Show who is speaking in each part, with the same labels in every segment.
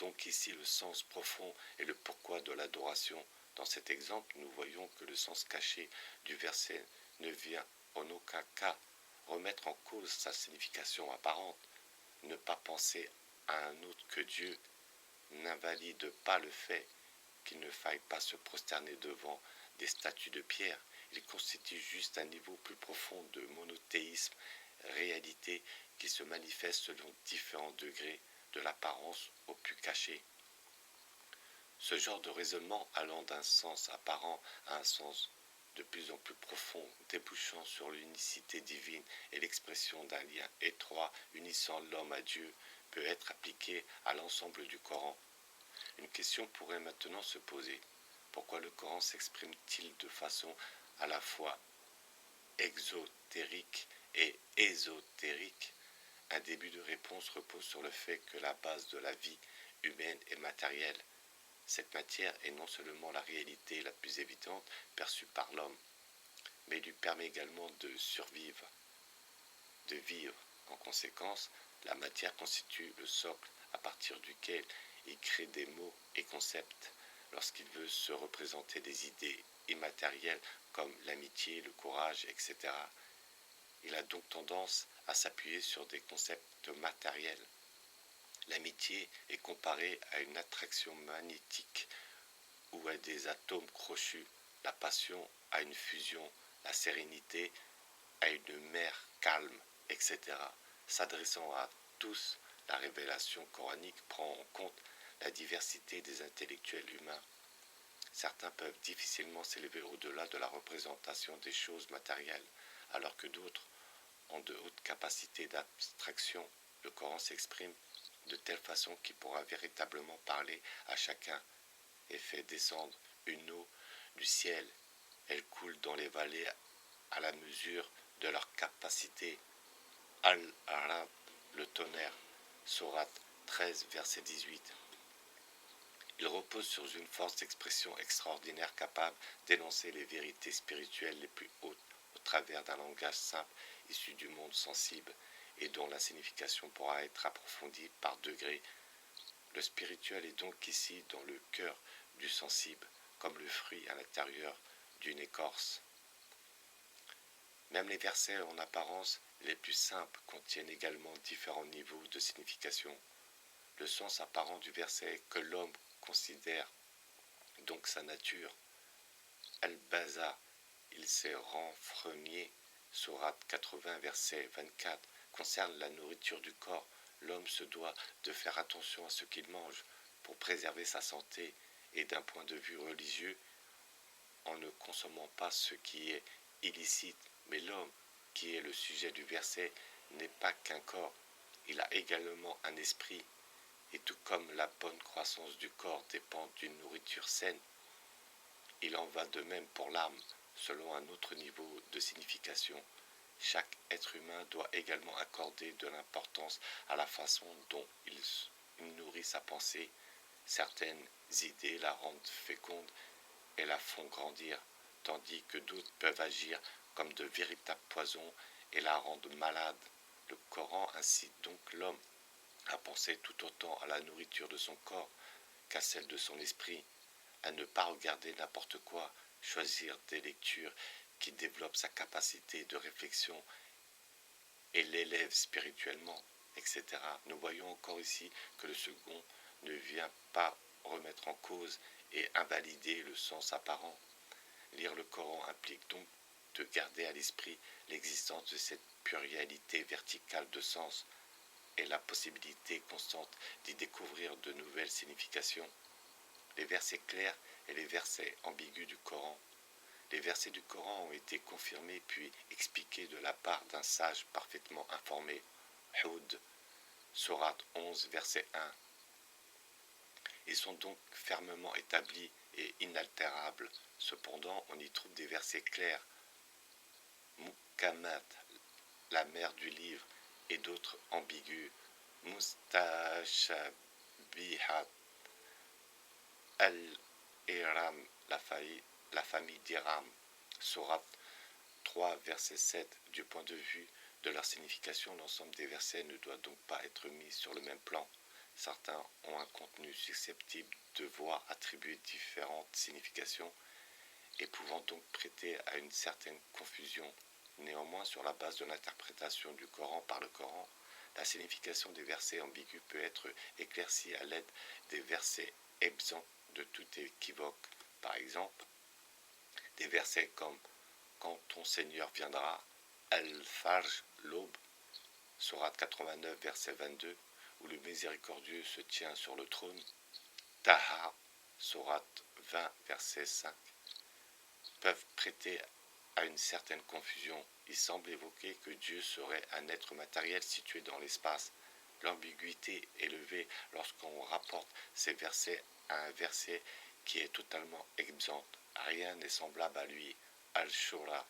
Speaker 1: donc ici le sens profond et le pourquoi de l'adoration. Dans cet exemple, nous voyons que le sens caché du verset ne vient en aucun cas remettre en cause sa signification apparente. Ne pas penser à un autre que Dieu n'invalide pas le fait qu'il ne faille pas se prosterner devant des statues de pierre. Il constitue juste un niveau plus profond de monothéisme, réalité qui se manifeste selon différents degrés de l'apparence au plus caché. Ce genre de raisonnement allant d'un sens apparent à un sens de plus en plus profond, débouchant sur l'unicité divine et l'expression d'un lien étroit unissant l'homme à Dieu, peut être appliqué à l'ensemble du Coran. Une question pourrait maintenant se poser. Pourquoi le Coran s'exprime-t-il de façon à la fois exotérique et ésotérique? Un début de réponse repose sur le fait que la base de la vie humaine est matérielle. Cette matière est non seulement la réalité la plus évidente perçue par l'homme, mais lui permet également de survivre, de vivre. En conséquence, la matière constitue le socle à partir duquel il crée des mots et concepts lorsqu'il veut se représenter des idées immatérielles comme l'amitié, le courage, etc. Il a donc tendance à s'appuyer sur des concepts matériels. L'amitié est comparée à une attraction magnétique ou à des atomes crochus, la passion à une fusion, la sérénité à une mer calme, etc. S'adressant à tous, la révélation coranique prend en compte la diversité des intellectuels humains. Certains peuvent difficilement s'élever au-delà de la représentation des choses matérielles, alors que d'autres ont de hautes capacités d'abstraction. Le Coran s'exprime de telle façon qu'il pourra véritablement parler à chacun et fait descendre une eau du ciel. Elle coule dans les vallées à la mesure de leur capacité. Al-Arab, le tonnerre, Sourate 13, verset 18. Il repose sur une force d'expression extraordinaire capable d'énoncer les vérités spirituelles les plus hautes au travers d'un langage simple issu du monde sensible et dont la signification pourra être approfondie par degrés. Le spirituel est donc ici dans le cœur du sensible, comme le fruit à l'intérieur d'une écorce. Même les versets en apparence les plus simples contiennent également différents niveaux de signification. Le sens apparent du verset est que l'homme considère donc sa nature. Al-Baza, il s'est renfrogné, Sourate 80, verset 24, concerne la nourriture du corps. L'homme se doit de faire attention à ce qu'il mange pour préserver sa santé et d'un point de vue religieux, en ne consommant pas ce qui est illicite. Mais l'homme, qui est le sujet du verset, n'est pas qu'un corps, il a également un esprit. Et tout comme la bonne croissance du corps dépend d'une nourriture saine, il en va de même pour l'âme, selon un autre niveau de signification. Chaque être humain doit également accorder de l'importance à la façon dont il nourrit sa pensée. Certaines idées la rendent féconde et la font grandir, tandis que d'autres peuvent agir comme de véritables poisons et la rendent malade. Le Coran incite donc l'homme à penser tout autant à la nourriture de son corps qu'à celle de son esprit, à ne pas regarder n'importe quoi, choisir des lectures qui développent sa capacité de réflexion et l'élèvent spirituellement, etc. Nous voyons encore ici que le second ne vient pas remettre en cause et invalider le sens apparent. Lire le Coran implique donc de garder à l'esprit l'existence de cette pluralité verticale de sens et la possibilité constante d'y découvrir de nouvelles significations. Les versets clairs et les versets ambigus du Coran. Les versets du Coran ont été confirmés puis expliqués de la part d'un sage parfaitement informé. Hud, Sourate 11, verset 1. Ils sont donc fermement établis et inaltérables. Cependant, on y trouve des versets clairs, Muhkamat, la mère du livre, et d'autres ambigus, Mustashabihat, Al-Iram, la famille d'Iram, Sourate 3, verset 7. Du point de vue de leur signification, l'ensemble des versets ne doit donc pas être mis sur le même plan. Certains ont un contenu susceptible de voir attribuer différentes significations et pouvant donc prêter à une certaine confusion. Néanmoins, sur la base de l'interprétation du Coran par le Coran, la signification des versets ambigus peut être éclaircie à l'aide des versets exempts de tout équivoque. Par exemple, des versets comme « Quand ton Seigneur viendra », Al-Fajr, l'aube, Sourate 89, verset 22, où le miséricordieux se tient sur le trône, Taha, Sourate 20, verset 5, peuvent prêter à une certaine confusion. Il semble évoquer que Dieu serait un être matériel situé dans l'espace. L'ambiguïté est levée lorsqu'on rapporte ces versets à un verset qui est totalement exempt. Rien n'est semblable à lui. Al-Shura,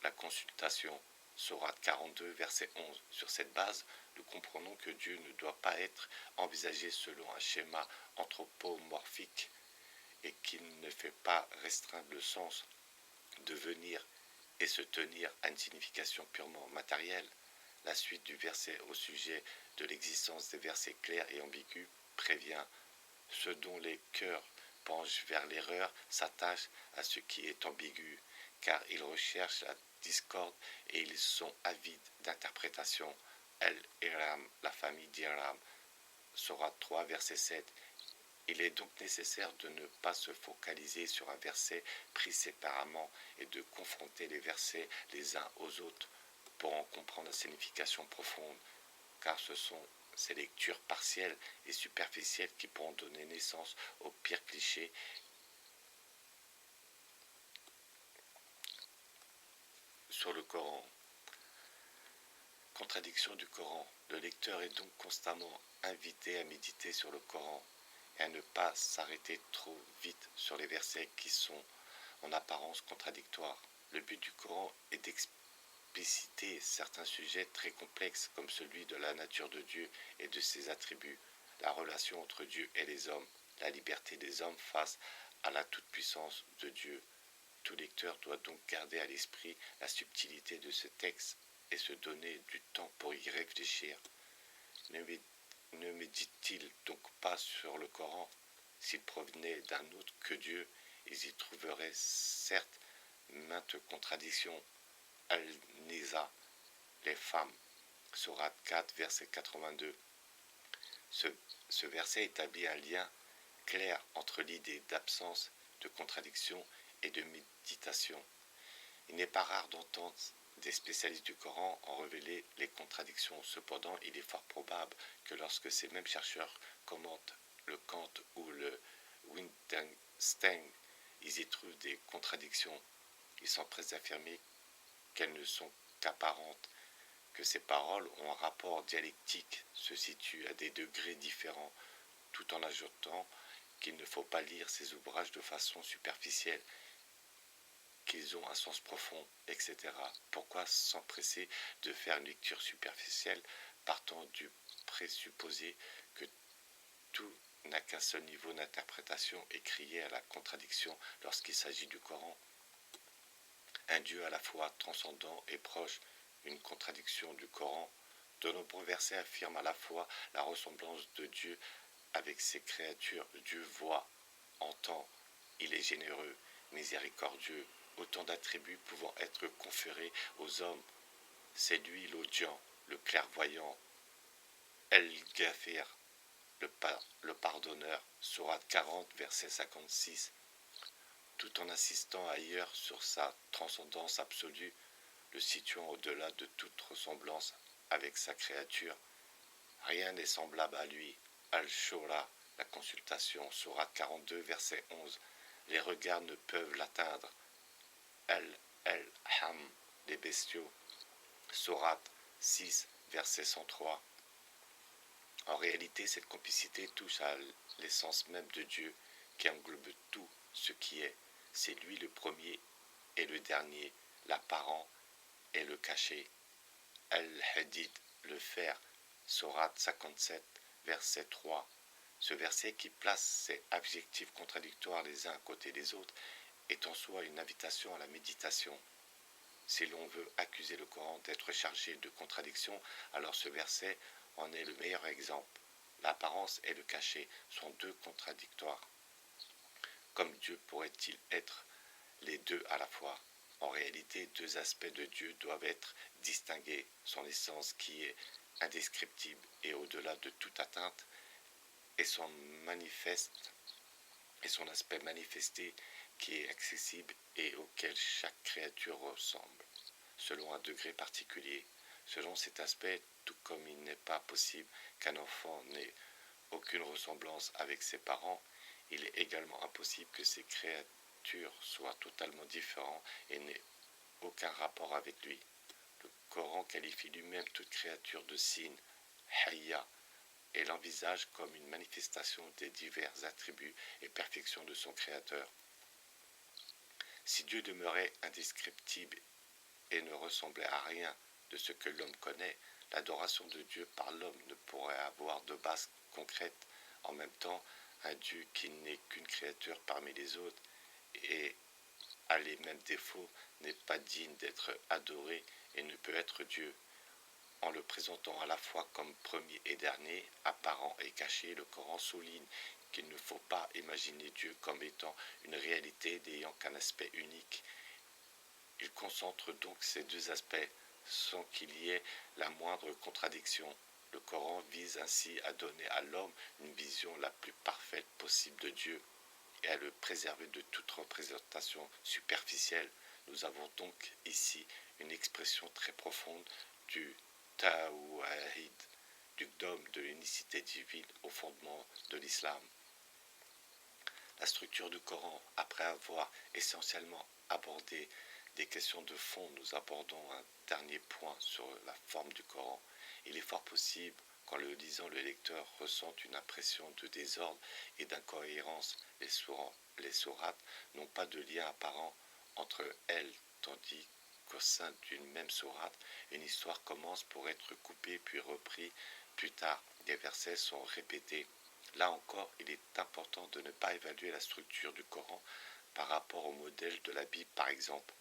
Speaker 1: la consultation, Sourate 42, verset 11. Sur cette base, nous comprenons que Dieu ne doit pas être envisagé selon un schéma anthropomorphique et qu'il ne fait pas restreindre le sens de venir et se tenir à une signification purement matérielle. La suite du verset au sujet de l'existence des versets clairs et ambigus prévient ceux dont les cœurs penchent vers l'erreur s'attachent à ce qui est ambigu, car ils recherchent la discorde et ils sont avides d'interprétation. Al-Iram, la famille d'Iram, Sourate 3, verset 7. Il est donc nécessaire de ne pas se focaliser sur un verset pris séparément et de confronter les versets les uns aux autres pour en comprendre la signification profonde, car ce sont ces lectures partielles et superficielles qui pourront donner naissance aux pires clichés sur le Coran. Contradiction du Coran. Le lecteur est donc constamment invité à méditer sur le Coran et à ne pas s'arrêter trop vite sur les versets qui sont en apparence contradictoires. Le but du Coran est d'expliciter certains sujets très complexes comme celui de la nature de Dieu et de ses attributs, la relation entre Dieu et les hommes, la liberté des hommes face à la toute-puissance de Dieu. Tout lecteur doit donc garder à l'esprit la subtilité de ce texte et se donner du temps pour y réfléchir. Ne médite-t-il donc pas sur le Coran? S'il provenait d'un autre que Dieu, ils y trouveraient certes maintes contradictions. Al-Nisa, les femmes, Sourate 4, verset 82. Ce verset établit un lien clair entre l'idée d'absence de contradiction et de méditation. Il n'est pas rare d'entendre des spécialistes du Coran en révéler les contradictions. Cependant, il est fort probable que lorsque ces mêmes chercheurs commentent le Kant ou le Wittgenstein, ils y trouvent des contradictions. Ils s'empressent d'affirmer qu'elles ne sont qu'apparentes, que ces paroles ont un rapport dialectique, se situent à des degrés différents, tout en ajoutant qu'il ne faut pas lire ces ouvrages de façon superficielle, qu'ils ont un sens profond, etc. Pourquoi s'empresser de faire une lecture superficielle partant du présupposé que tout n'a qu'un seul niveau d'interprétation et crier à la contradiction lorsqu'il s'agit du Coran? Un Dieu à la fois transcendant et proche, une contradiction du Coran. De nombreux versets affirment à la fois la ressemblance de Dieu avec ses créatures. Dieu voit, entend, il est généreux, miséricordieux, autant d'attributs pouvant être conférés aux hommes. C'est lui l'audient, le clairvoyant, El-Ghafir, le pardonneur, Sourate 40, verset 56. Tout en insistant ailleurs sur sa transcendance absolue, le situant au-delà de toute ressemblance avec sa créature. Rien n'est semblable à lui. Al-Shura, la consultation, Sourate 42, verset 11. Les regards ne peuvent l'atteindre. Al-Ham, les bestiaux, Sourate 6, verset 103. En réalité, cette complicité touche à l'essence même de Dieu qui englobe tout ce qui est. C'est lui le premier et le dernier, l'apparent et le caché. Al-Hadid, le fer, Sourate 57, verset 3. Ce verset qui place ces adjectifs contradictoires les uns à côté des autres est en soi une invitation à la méditation. Si l'on veut accuser le Coran d'être chargé de contradictions, alors ce verset en est le meilleur exemple. L'apparence et le cachet sont deux contradictoires. Comme Dieu pourrait-il être les deux à la fois? En réalité, deux aspects de Dieu doivent être distingués. Son essence qui est indescriptible et au-delà de toute atteinte, et son aspect manifesté qui est accessible et auquel chaque créature ressemble, selon un degré particulier. Selon cet aspect, tout comme il n'est pas possible qu'un enfant n'ait aucune ressemblance avec ses parents, il est également impossible que ces créatures soient totalement différentes et n'aient aucun rapport avec lui. Le Coran qualifie lui-même toute créature de signe, hayya, et l'envisage comme une manifestation des divers attributs et perfections de son Créateur. Si Dieu demeurait indescriptible et ne ressemblait à rien de ce que l'homme connaît, l'adoration de Dieu par l'homme ne pourrait avoir de base concrète. En même temps, un Dieu qui n'est qu'une créature parmi les autres et a les mêmes défauts n'est pas digne d'être adoré et ne peut être Dieu. En le présentant à la fois comme premier et dernier, apparent et caché, le Coran souligne qu'il ne faut pas imaginer Dieu comme étant une réalité n'ayant qu'un aspect unique. Il concentre donc ces deux aspects sans qu'il y ait la moindre contradiction. Le Coran vise ainsi à donner à l'homme une vision la plus parfaite possible de Dieu et à le préserver de toute représentation superficielle. Nous avons donc ici une expression très profonde du Tawhid, du dogme de l'unicité divine au fondement de l'islam. La structure du Coran, après avoir essentiellement abordé des questions de fond, nous abordons un dernier point sur la forme du Coran. Il est fort possible qu'en le lisant, le lecteur ressente une impression de désordre et d'incohérence. Les sourates n'ont pas de lien apparent entre elles, tandis qu'au sein d'une même sourate, une histoire commence pour être coupée puis reprise plus tard. Des versets sont répétés. Là encore, il est important de ne pas évaluer la structure du Coran par rapport au modèle de la Bible, par exemple,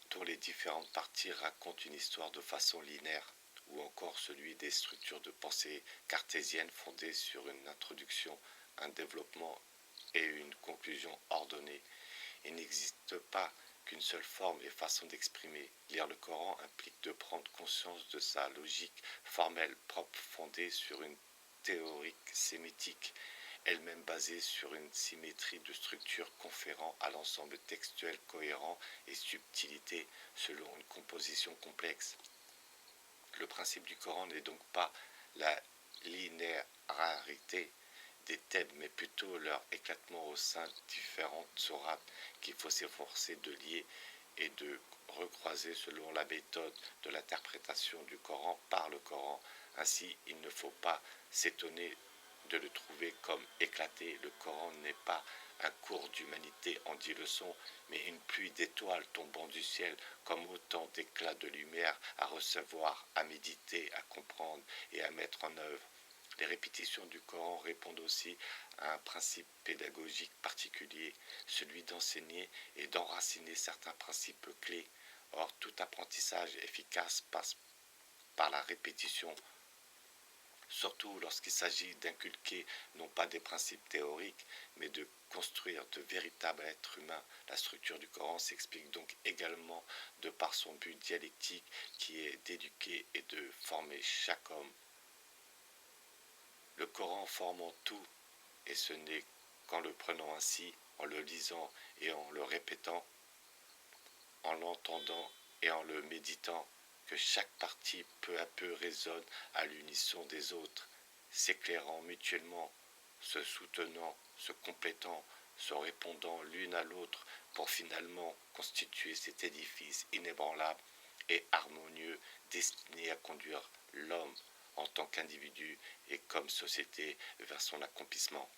Speaker 1: dont les différentes parties racontent une histoire de façon linéaire, ou encore celui des structures de pensée cartésiennes fondées sur une introduction, un développement et une conclusion ordonnée. Il n'existe pas qu'une seule forme et façon d'exprimer. Lire le Coran implique de prendre conscience de sa logique formelle propre fondée sur une théorie sémitique, elle-même basée sur une symétrie de structure conférant à l'ensemble textuel cohérent et subtilité selon une composition complexe. Le principe du Coran n'est donc pas la linéarité des thèmes, mais plutôt leur éclatement au sein de différentes sourates qu'il faut s'efforcer de lier et de recroiser selon la méthode de l'interprétation du Coran par le Coran. Ainsi, il ne faut pas s'étonner de le trouver comme éclaté. Le Coran n'est pas un cours d'humanité en 10 leçons, mais une pluie d'étoiles tombant du ciel comme autant d'éclats de lumière à recevoir, à méditer, à comprendre et à mettre en œuvre. Les répétitions du Coran répondent aussi à un principe pédagogique particulier, celui d'enseigner et d'enraciner certains principes clés. Or, tout apprentissage efficace passe par la répétition, surtout lorsqu'il s'agit d'inculquer non pas des principes théoriques, mais de construire de véritables êtres humains. La structure du Coran s'explique donc également de par son but dialectique qui est d'éduquer et de former chaque homme. Le Coran forme en tout, et ce n'est qu'en le prenant ainsi, en le lisant et en le répétant, en l'entendant et en le méditant, que chaque partie peu à peu résonne à l'unisson des autres, s'éclairant mutuellement, se soutenant, se complétant, se répondant l'une à l'autre pour finalement constituer cet édifice inébranlable et harmonieux destiné à conduire l'homme en tant qu'individu et comme société vers son accomplissement.